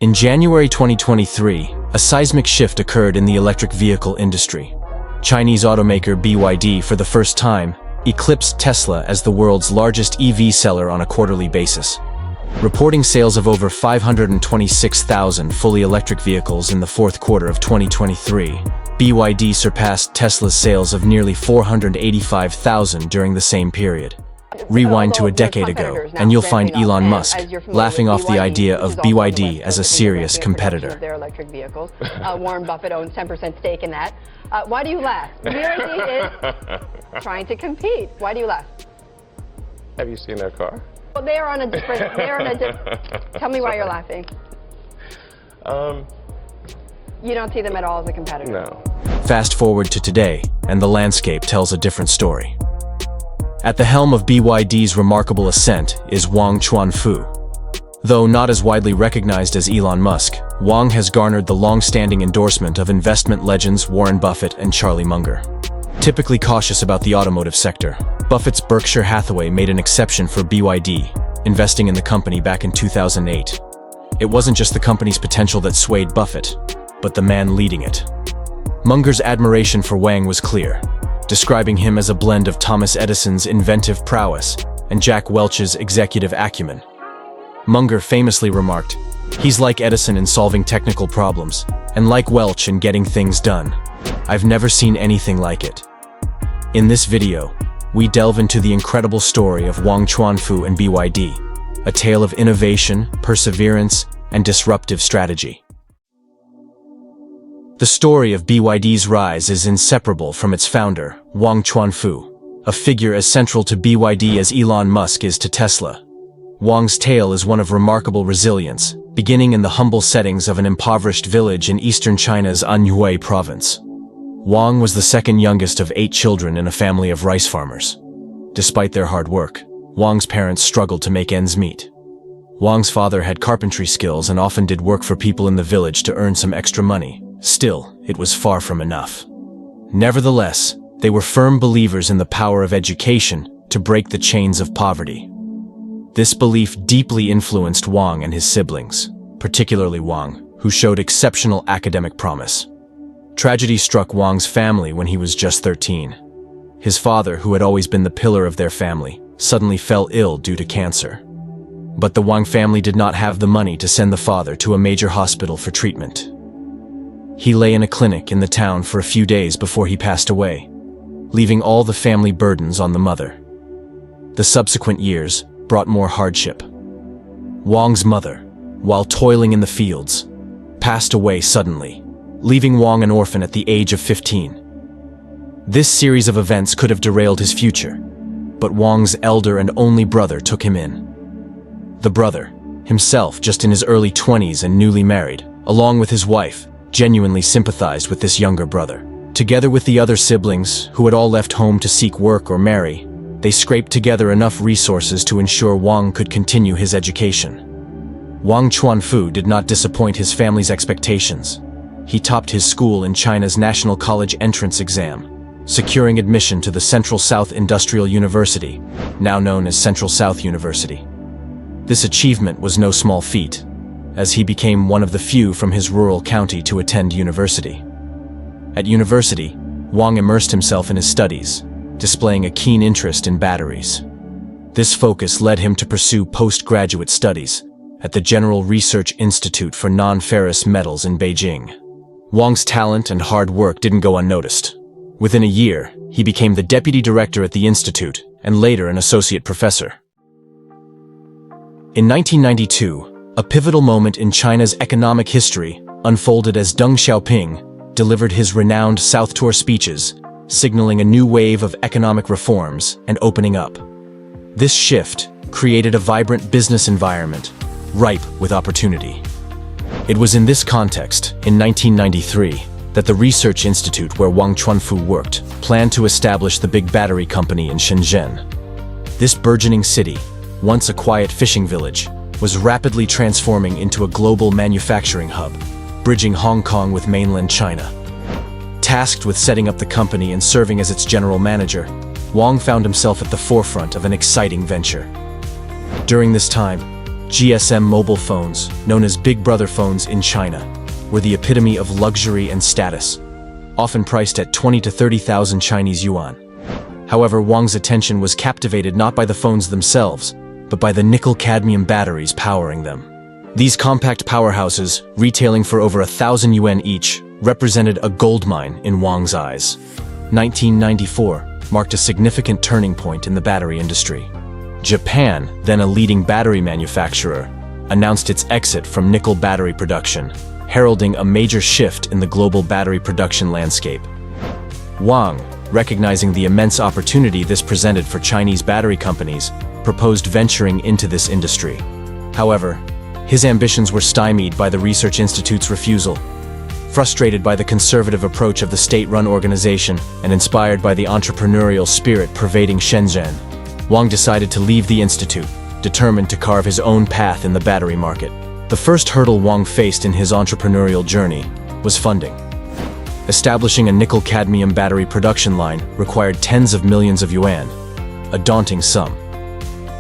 In January 2023, a seismic shift occurred in the electric vehicle industry. Chinese automaker BYD, for the first time, eclipsed Tesla as the world's largest EV seller on a quarterly basis. Reporting sales of over 526,000 fully electric vehicles in the fourth quarter of 2023, BYD surpassed Tesla's sales of nearly 485,000 during the same period. Rewind to a decade ago, and you'll find Elon Musk laughing off the idea of BYD as a serious competitor. Their electric vehicles. Warren Buffett owns 10% stake in that. Why do you laugh? BYD is trying to compete. Why do you laugh? Have you seen their car? Well, they are on a different. Tell me why you're laughing. You don't see them at all as a competitor. No. Fast forward to today, and the landscape tells a different story. At the helm of BYD's remarkable ascent is Wang Chuanfu. Though not as widely recognized as Elon Musk, Wang has garnered the long-standing endorsement of investment legends Warren Buffett and Charlie Munger. Typically cautious about the automotive sector, Buffett's Berkshire Hathaway made an exception for BYD, investing in the company back in 2008. It wasn't just the company's potential that swayed Buffett, but the man leading it. Munger's admiration for Wang was clear, describing him as a blend of Thomas Edison's inventive prowess and Jack Welch's executive acumen. Munger famously remarked, "He's like Edison in solving technical problems, and like Welch in getting things done. I've never seen anything like it." In this video, we delve into the incredible story of Wang Chuanfu and BYD, a tale of innovation, perseverance, and disruptive strategy. The story of BYD's rise is inseparable from its founder, Wang Chuanfu, a figure as central to BYD as Elon Musk is to Tesla. Wang's tale is one of remarkable resilience, beginning in the humble settings of an impoverished village in eastern China's Anhui province. Wang was the second youngest of 8 children in a family of rice farmers. Despite their hard work, Wang's parents struggled to make ends meet. Wang's father had carpentry skills and often did work for people in the village to earn some extra money. Still, it was far from enough. Nevertheless, they were firm believers in the power of education to break the chains of poverty. This belief deeply influenced Wang and his siblings, particularly Wang, who showed exceptional academic promise. Tragedy struck Wang's family when he was just 13. His father, who had always been the pillar of their family, suddenly fell ill due to cancer. But the Wang family did not have the money to send the father to a major hospital for treatment. He lay in a clinic in the town for a few days before he passed away, leaving all the family burdens on the mother. The subsequent years brought more hardship. Wang's mother, while toiling in the fields, passed away suddenly, leaving Wang an orphan at the age of 15. This series of events could have derailed his future, but Wang's elder and only brother took him in. The brother, himself just in his early 20s and newly married, along with his wife, genuinely sympathized with this younger brother. Together with the other siblings, who had all left home to seek work or marry, they scraped together enough resources to ensure Wang could continue his education. Wang Chuanfu did not disappoint his family's expectations. He topped his school in China's National College entrance exam, securing admission to the Central South Industrial University, now known as Central South University. This achievement was no small feat, as he became one of the few from his rural county to attend university. At university, Wang immersed himself in his studies, displaying a keen interest in batteries. This focus led him to pursue postgraduate studies at the General Research Institute for Non-Ferrous Metals in Beijing. Wang's talent and hard work didn't go unnoticed. Within a year, he became the deputy director at the institute and later an associate professor. In 1992, a pivotal moment in China's economic history unfolded as Deng Xiaoping delivered his renowned South Tour speeches, signaling a new wave of economic reforms and opening up. This shift created a vibrant business environment, ripe with opportunity. It was in this context, in 1993, that the research institute where Wang Chuanfu worked planned to establish the big battery company in Shenzhen. This burgeoning city, once a quiet fishing village, was rapidly transforming into a global manufacturing hub, bridging Hong Kong with mainland China. Tasked with setting up the company and serving as its general manager, Wang found himself at the forefront of an exciting venture. During this time, GSM mobile phones, known as Big Brother phones in China, were the epitome of luxury and status, often priced at 20 to 30,000 Chinese yuan. However, Wang's attention was captivated not by the phones themselves, but by the nickel-cadmium batteries powering them. These compact powerhouses, retailing for over 1,000 yuan each, represented a goldmine in Wang's eyes. 1994 marked a significant turning point in the battery industry. Japan, then a leading battery manufacturer, announced its exit from nickel battery production, heralding a major shift in the global battery production landscape. Wang, recognizing the immense opportunity this presented for Chinese battery companies, proposed venturing into this industry. However, his ambitions were stymied by the research institute's refusal. Frustrated by the conservative approach of the state-run organization and inspired by the entrepreneurial spirit pervading Shenzhen, Wang decided to leave the institute, determined to carve his own path in the battery market. The first hurdle Wang faced in his entrepreneurial journey was funding. Establishing a nickel-cadmium battery production line required tens of millions of yuan, a daunting sum.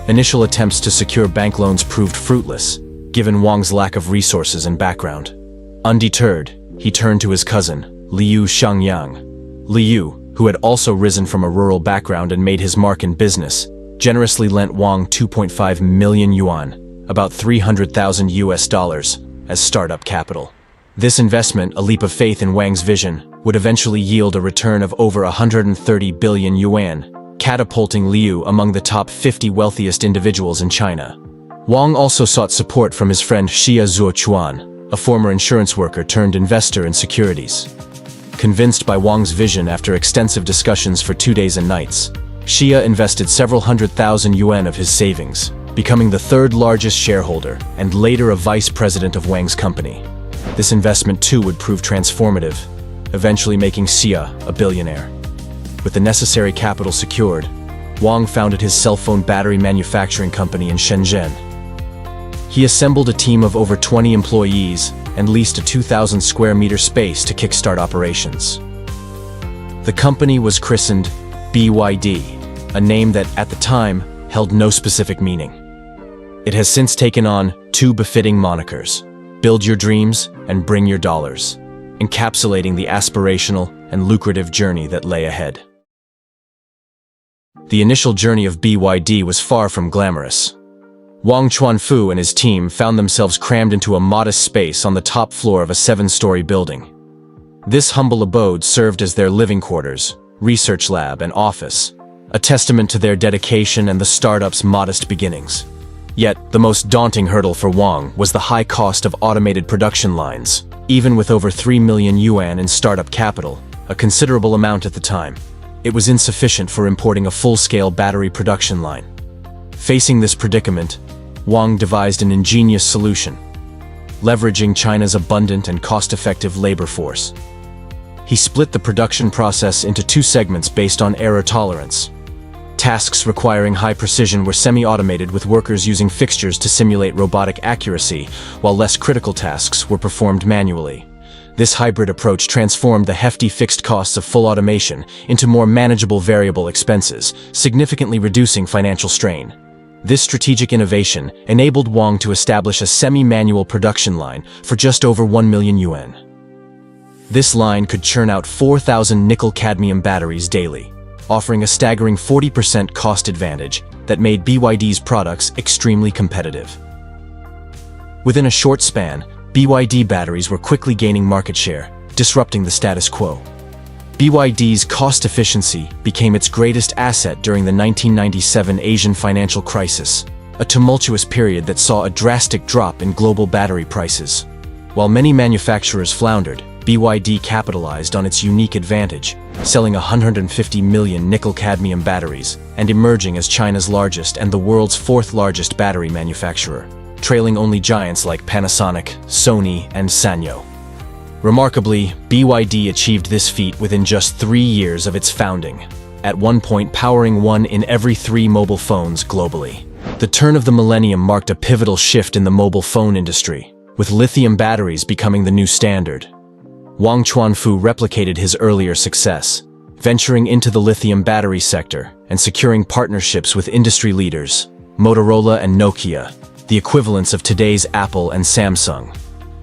Initial attempts to secure bank loans proved fruitless, given Wang's lack of resources and background. Undeterred, he turned to his cousin, Liu Shangyang. Liu, who had also risen from a rural background and made his mark in business, generously lent Wang 2.5 million yuan, about 300,000 US dollars, as startup capital. This investment, a leap of faith in Wang's vision, would eventually yield a return of over 130 billion yuan, catapulting Liu among the top 50 wealthiest individuals in China. Wang also sought support from his friend Xia Zuochuan, a former insurance worker turned investor in securities. Convinced by Wang's vision after extensive discussions for 2 days and nights, Xia invested several 100,000 yuan of his savings, becoming the third largest shareholder and later a vice president of Wang's company. This investment too would prove transformative, eventually making Xia a billionaire. With the necessary capital secured, Wang founded his cell phone battery manufacturing company in Shenzhen. He assembled a team of over 20 employees and leased a 2,000 square meter space to kickstart operations. The company was christened BYD, a name that, at the time, held no specific meaning. It has since taken on two befitting monikers: Build Your Dreams and Bring Your Dollars, encapsulating the aspirational and lucrative journey that lay ahead. The initial journey of BYD was far from glamorous. Wang Chuanfu and his team found themselves crammed into a modest space on the top floor of a 7-story building. This humble abode served as their living quarters, research lab, and office, a testament to their dedication and the startup's modest beginnings. Yet, the most daunting hurdle for Wang was the high cost of automated production lines. Even with over 3 million yuan in startup capital, a considerable amount at the time, it was insufficient for importing a full-scale battery production line. Facing this predicament, Wang devised an ingenious solution, leveraging China's abundant and cost-effective labor force. He split the production process into 2 segments based on error tolerance. Tasks requiring high precision were semi-automated with workers using fixtures to simulate robotic accuracy, while less critical tasks were performed manually. This hybrid approach transformed the hefty fixed costs of full automation into more manageable variable expenses, significantly reducing financial strain. This strategic innovation enabled Wang to establish a semi-manual production line for just over 1 million yuan. This line could churn out 4,000 nickel-cadmium batteries daily, offering a staggering 40% cost advantage that made BYD's products extremely competitive. Within a short span, BYD batteries were quickly gaining market share, disrupting the status quo. BYD's cost efficiency became its greatest asset during the 1997 Asian financial crisis, a tumultuous period that saw a drastic drop in global battery prices. While many manufacturers floundered, BYD capitalized on its unique advantage, selling 150 million nickel-cadmium batteries and emerging as China's largest and the world's 4th largest battery manufacturer, trailing only giants like Panasonic, Sony, and Sanyo. Remarkably, BYD achieved this feat within just 3 years of its founding, at one point powering 1 in every 3 mobile phones globally. The turn of the millennium marked a pivotal shift in the mobile phone industry, with lithium batteries becoming the new standard. Wang Chuanfu replicated his earlier success, venturing into the lithium battery sector and securing partnerships with industry leaders, Motorola and Nokia, the equivalents of today's Apple and Samsung.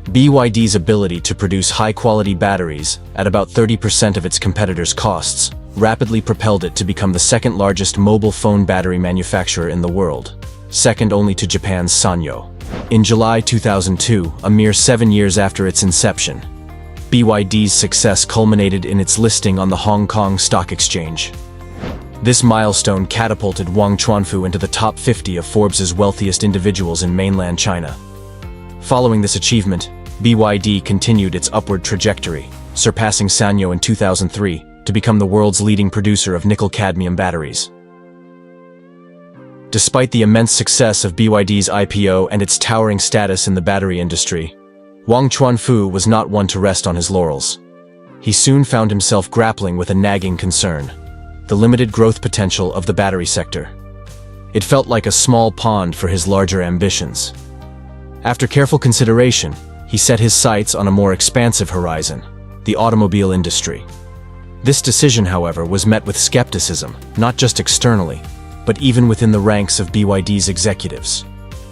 BYD's ability to produce high-quality batteries at about 30% of its competitors' costs rapidly propelled it to become the second-largest mobile phone battery manufacturer in the world, second only to Japan's Sanyo. In July 2002, a mere 7 years after its inception, BYD's success culminated in its listing on the Hong Kong Stock Exchange. This milestone catapulted Wang Chuanfu into the top 50 of Forbes' wealthiest individuals in mainland China. Following this achievement, BYD continued its upward trajectory, surpassing Sanyo in 2003 to become the world's leading producer of nickel-cadmium batteries. Despite the immense success of BYD's IPO and its towering status in the battery industry, Wang Chuanfu was not one to rest on his laurels. He soon found himself grappling with a nagging concern: the limited growth potential of the battery sector. It felt like a small pond for his larger ambitions. After careful consideration, he set his sights on a more expansive horizon: the automobile industry. This decision, however, was met with skepticism, not just externally, but even within the ranks of BYD's executives.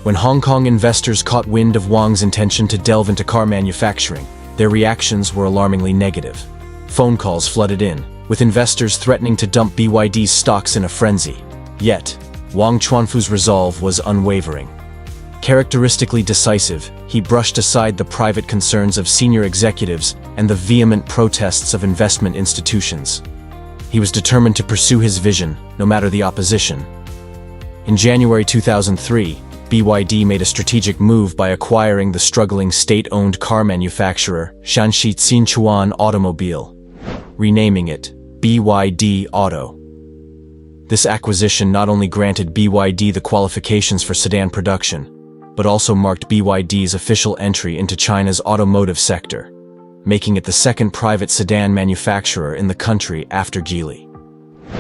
When Hong Kong investors caught wind of Wang's intention to delve into car manufacturing, their reactions were alarmingly negative. Phone calls flooded in, with investors threatening to dump BYD's stocks in a frenzy. Yet, Wang Chuanfu's resolve was unwavering. Characteristically decisive, he brushed aside the private concerns of senior executives and the vehement protests of investment institutions. He was determined to pursue his vision, no matter the opposition. In January 2003, BYD made a strategic move by acquiring the struggling state-owned car manufacturer Shanxi Xinchuan Automobile, renaming it BYD Auto. This acquisition not only granted BYD the qualifications for sedan production, but also marked BYD's official entry into China's automotive sector, making it the second private sedan manufacturer in the country after Geely.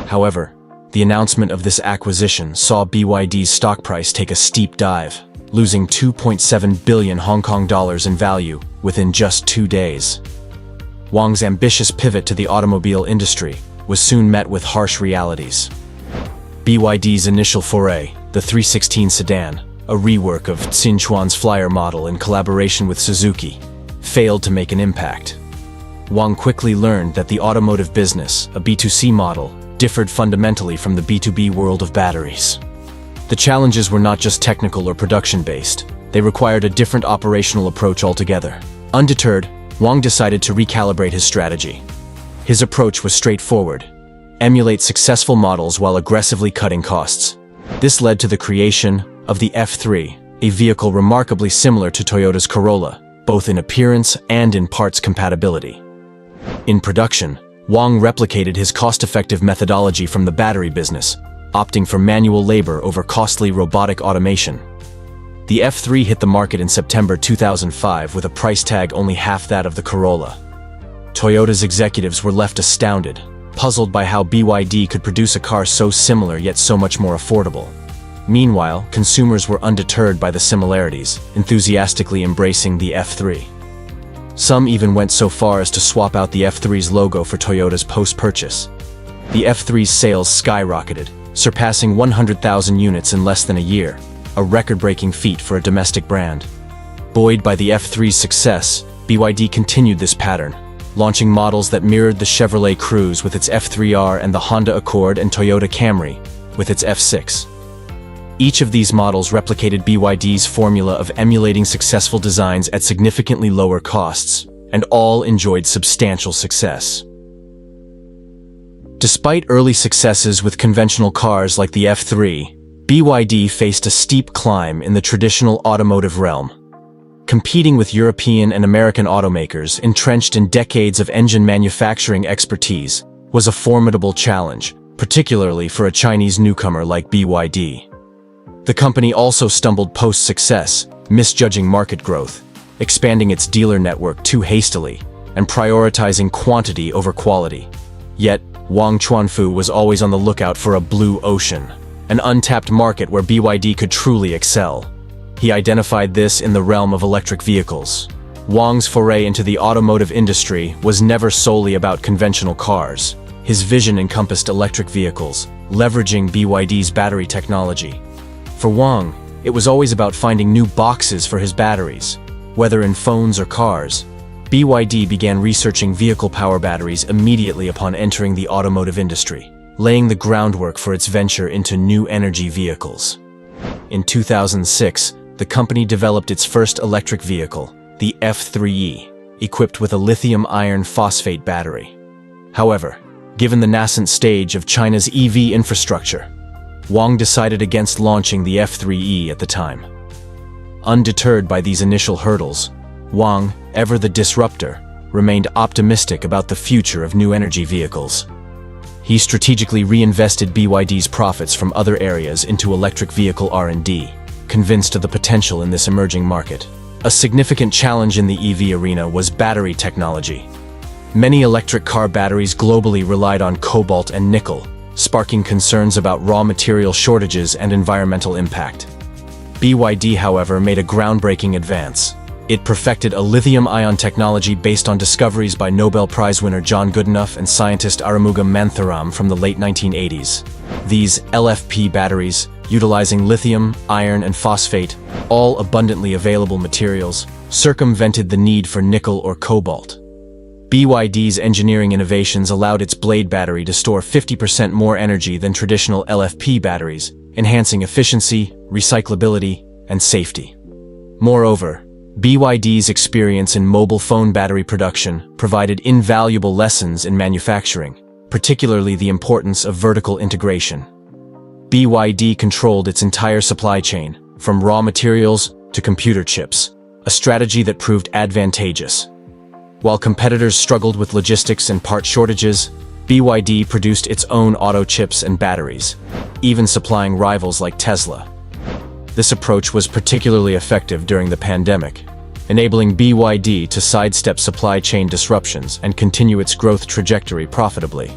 However, the announcement of this acquisition saw BYD's stock price take a steep dive, losing 2.7 billion Hong Kong dollars in value within just 2 days. Wang's ambitious pivot to the automobile industry was soon met with harsh realities. BYD's initial foray, the 316 sedan, a rework of Xinchuan's Flyer model in collaboration with Suzuki, failed to make an impact. Wang quickly learned that the automotive business, a B2C model, differed fundamentally from the B2B world of batteries. The challenges were not just technical or production-based, they required a different operational approach altogether. Undeterred, Wang decided to recalibrate his strategy. His approach was straightforward: emulate successful models while aggressively cutting costs. This led to the creation of the F3, a vehicle remarkably similar to Toyota's Corolla, both in appearance and in parts compatibility. In production, Wang replicated his cost-effective methodology from the battery business, opting for manual labor over costly robotic automation. The F3 hit the market in September 2005 with a price tag only half that of the Corolla. Toyota's executives were left astounded, puzzled by how BYD could produce a car so similar yet so much more affordable. Meanwhile, consumers were undeterred by the similarities, enthusiastically embracing the F3. Some even went so far as to swap out the F3's logo for Toyota's post-purchase. The F3's sales skyrocketed, surpassing 100,000 units in less than a year, a record-breaking feat for a domestic brand. Buoyed by the F3's success, BYD continued this pattern, launching models that mirrored the Chevrolet Cruze with its F3R and the Honda Accord and Toyota Camry with its F6. Each of these models replicated BYD's formula of emulating successful designs at significantly lower costs, and all enjoyed substantial success. Despite early successes with conventional cars like the F3, BYD faced a steep climb in the traditional automotive realm. Competing with European and American automakers entrenched in decades of engine manufacturing expertise was a formidable challenge, particularly for a Chinese newcomer like BYD. The company also stumbled post-success, misjudging market growth, expanding its dealer network too hastily, and prioritizing quantity over quality. Yet, Wang Chuanfu was always on the lookout for a blue ocean, an untapped market where BYD could truly excel. He identified this in the realm of electric vehicles. Wang's foray into the automotive industry was never solely about conventional cars. His vision encompassed electric vehicles, leveraging BYD's battery technology. For Wang, It was always about finding new boxes for his batteries. Whether in phones or cars, BYD began researching vehicle power batteries immediately upon entering the automotive industry, laying the groundwork for its venture into new energy vehicles. In 2006, the company developed its first electric vehicle, the F3E, equipped with a lithium iron phosphate battery. However, given the nascent stage of China's EV infrastructure, Wang decided against launching the F3E at the time. Undeterred by these initial hurdles, Wang, ever the disruptor, remained optimistic about the future of new energy vehicles. He strategically reinvested BYD's profits from other areas into electric vehicle R&D, convinced of the potential in this emerging market. A significant challenge in the EV arena was battery technology. Many electric car batteries globally relied on cobalt and nickel, sparking concerns about raw material shortages and environmental impact. BYD, however, made a groundbreaking advance. It perfected a lithium-ion technology based on discoveries by Nobel Prize winner John Goodenough and scientist Arumugam Mantharam from the late 1980s. These LFP batteries, utilizing lithium, iron, and phosphate, all abundantly available materials, circumvented the need for nickel or cobalt. BYD's engineering innovations allowed its blade battery to store 50% more energy than traditional LFP batteries, enhancing efficiency, recyclability, and safety. Moreover, BYD's experience in mobile phone battery production provided invaluable lessons in manufacturing, particularly the importance of vertical integration. BYD controlled its entire supply chain, from raw materials to computer chips, a strategy that proved advantageous. While competitors struggled with logistics and part shortages, BYD produced its own auto chips and batteries, even supplying rivals like Tesla. This approach was particularly effective during the pandemic, enabling BYD to sidestep supply chain disruptions and continue its growth trajectory profitably.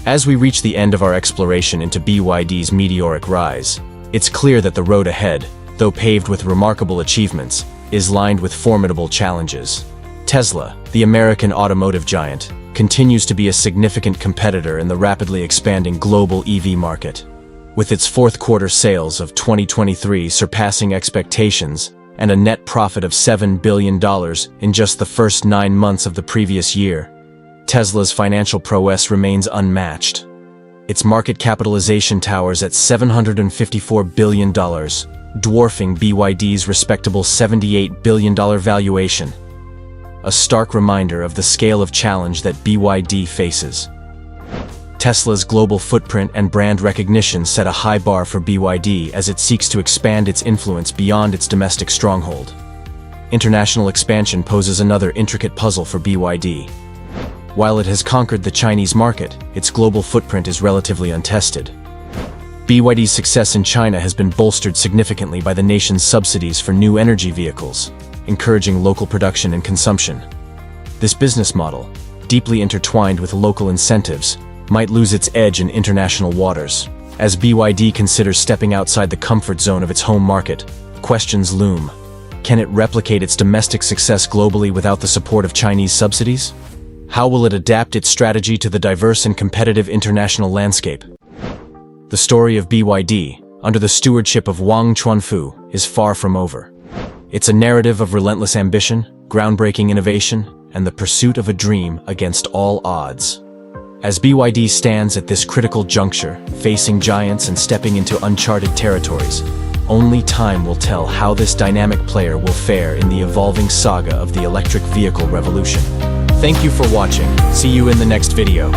As we reach the end of our exploration into BYD's meteoric rise, it's clear that the road ahead, though paved with remarkable achievements, is lined with formidable challenges. Tesla, the American automotive giant, continues to be a significant competitor in the rapidly expanding global EV market. With its fourth quarter sales of 2023 surpassing expectations and a net profit of $7 billion in just the first 9 months of the previous year, Tesla's financial prowess remains unmatched. Its market capitalization towers at $754 billion, dwarfing BYD's respectable $78 billion valuation. A stark reminder of the scale of challenge that BYD faces. Tesla's global footprint and brand recognition set a high bar for BYD as it seeks to expand its influence beyond its domestic stronghold. International expansion poses another intricate puzzle for BYD. While it has conquered the Chinese market, its global footprint is relatively untested. BYD's success in China has been bolstered significantly by the nation's subsidies for new energy vehicles, encouraging local production and consumption. This business model, deeply intertwined with local incentives, might lose its edge in international waters. As BYD considers stepping outside the comfort zone of its home market, questions loom. Can it replicate its domestic success globally without the support of Chinese subsidies? How will it adapt its strategy to the diverse and competitive international landscape? The story of BYD, under the stewardship of Wang Chuanfu, is far from over. It's a narrative of relentless ambition, groundbreaking innovation, and the pursuit of a dream against all odds. As BYD stands at this critical juncture, facing giants and stepping into uncharted territories, only time will tell how this dynamic player will fare in the evolving saga of the electric vehicle revolution. Thank you for watching. See you in the next video.